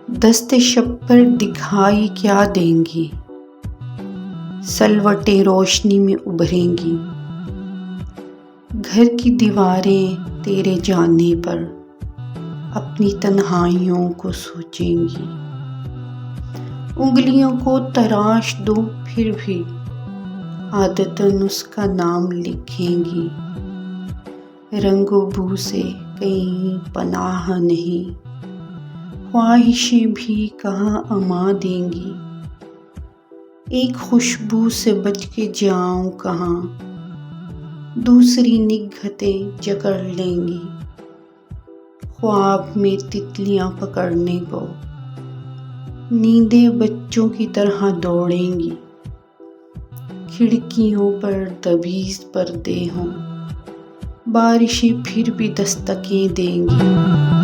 دست شب پر دکھائی کیا دیں گی، سلوٹیں روشنی میں ابھریں گی۔ گھر کی دیواریں تیرے جانے پر اپنی تنہائیوں کو سوچیں گی۔ انگلیوں کو تراش دو پھر بھی عادتاً اس کا نام لکھیں گی۔ رنگ و بو سے کہیں پناہ نہیں، خواہشیں بھی کہاں اما دیں گی۔ ایک خوشبو سے بچ کے جاؤں کہاں، دوسری نگہتیں جکڑ لیں گی۔ خواب میں تتلیاں پکڑنے کو نیندیں بچوں کی طرح دوڑیں گی۔ کھڑکیوں پر دبی پردے ہوں، بارشیں پھر بھی دستکیں دیں گی۔